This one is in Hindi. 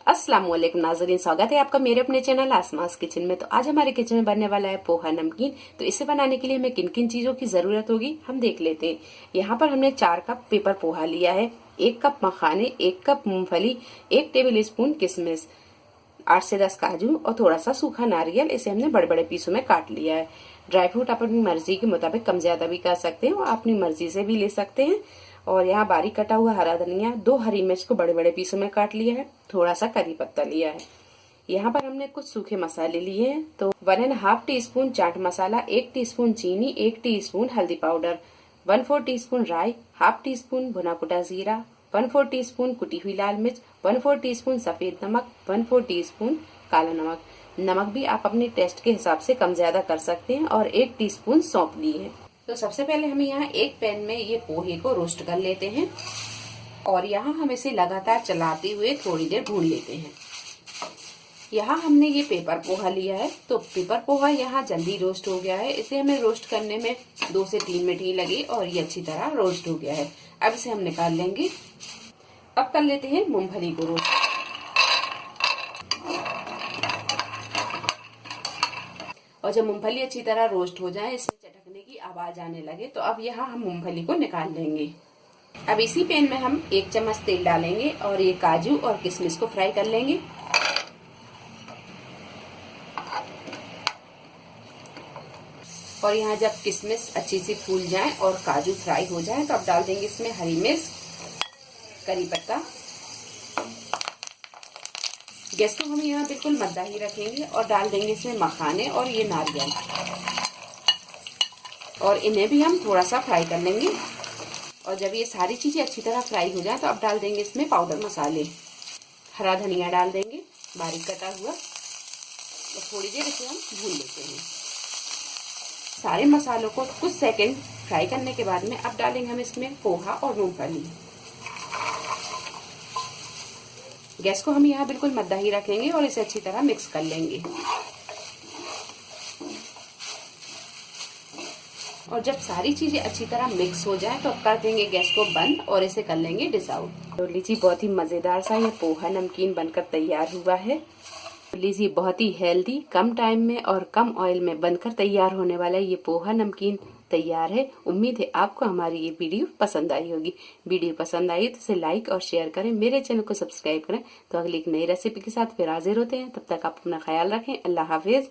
अस्सलाम वालेकुम नाज़रीन, स्वागत है आपका मेरे अपने चैनल आसमास किचन में। तो आज हमारे किचन में बनने वाला है पोहा नमकीन। तो इसे बनाने के लिए हमें किन किन चीजों की जरूरत होगी हम देख लेते हैं। यहाँ पर हमने 4 कप पेपर पोहा लिया है, 1 कप मखाने, 1 कप मूंगफली, 1 टेबल स्पून किशमिश, 8 से 10 काजू और थोड़ा सा सूखा नारियल। इसे हमने बड़े बड़े पीसों में काट लिया है। ड्राई फ्रूट आप अपनी मर्जी के मुताबिक कम ज्यादा भी कर सकते हैं और अपनी मर्जी से भी ले सकते हैं। और यहाँ बारीक कटा हुआ हरा धनिया, 2 हरी मिर्च को बड़े बड़े पीसों में काट लिया है, थोड़ा सा करी पत्ता लिया है। यहाँ पर हमने कुछ सूखे मसाले लिए हैं। तो 1.5 टीस्पून चाट मसाला, 1 टीस्पून चीनी, 1 टीस्पून हल्दी पाउडर, 1/4 टीस्पून राई, 1/2 टीस्पून भुना कुटा जीरा, 1/4 टीस्पून कुटी हुई लाल मिर्च, 1/4 टीस्पून सफेद नमक, 1/4 टीस्पून काला नमक। नमक भी आप अपने टेस्ट के हिसाब से कम ज्यादा कर सकते हैं। और 1 टीस्पून सौंफ ली है। तो सबसे पहले हमें यहाँ एक पैन में ये पोहे को रोस्ट कर लेते हैं और यहाँ हम इसे लगातार चलाते हुए थोड़ी देर भून लेते हैं। यहाँ हमने ये पेपर पोहा लिया है। तो पेपर पोहा यहाँ जल्दी रोस्ट हो गया है। इसे हमें रोस्ट करने में 2 से 3 मिनट ही लगे और ये अच्छी तरह रोस्ट हो गया है। अब इसे हम निकाल लेंगे। अब कर लेते हैं मूंगफली को रोस्ट। और जब मूंगफली अच्छी तरह रोस्ट हो जाए, इसमें चटकने की आवाज आने लगे, तो अब यहाँ हम मूंगफली को निकाल लेंगे। अब इसी पैन में हम 1 चम्मच तेल डालेंगे और ये काजू और किशमिश को फ्राई कर लेंगे। और यहाँ जब किशमिश अच्छी सी फूल जाए और काजू फ्राई हो जाए, तो अब डाल देंगे इसमें हरी मिर्च, करी पत्ता। गैस को हम यहाँ बिल्कुल मद्दा ही रखेंगे और डाल देंगे इसमें मखाने और ये नारियल, और इन्हें भी हम थोड़ा सा फ्राई कर लेंगे। और जब ये सारी चीजें अच्छी तरह फ्राई हो जाए, तो अब डाल देंगे इसमें पाउडर मसाले। हरा धनिया डाल देंगे बारीक कटा हुआ और थोड़ी देर इसे हम भून लेते हैं। सारे मसालों को कुछ सेकंड फ्राई करने के बाद में अब डालेंगे हम इसमें पोहा और मूंगफली। गैस को हम यहाँ बिल्कुल मद्दा ही रखेंगे और इसे अच्छी तरह मिक्स कर लेंगे। और जब सारी चीजें अच्छी तरह मिक्स हो जाए, तो अब कर देंगे गैस को बंद और इसे कर लेंगे डिश आउट। तो लीजिए, बहुत ही मजेदार सा ये पोहा नमकीन बनकर तैयार हुआ है। लीजिए, बहुत ही हेल्दी, कम टाइम में और कम ऑयल में बनकर तैयार होने वाला ये पोहा नमकीन तैयार है। उम्मीद है आपको हमारी ये वीडियो पसंद आई होगी। वीडियो पसंद आई तो इसे लाइक और शेयर करें, मेरे चैनल को सब्सक्राइब करें। तो अगली एक नई रेसिपी के साथ फिर हाजिर होते हैं। तब तक आप अपना ख्याल रखें। अल्लाह हाफिज।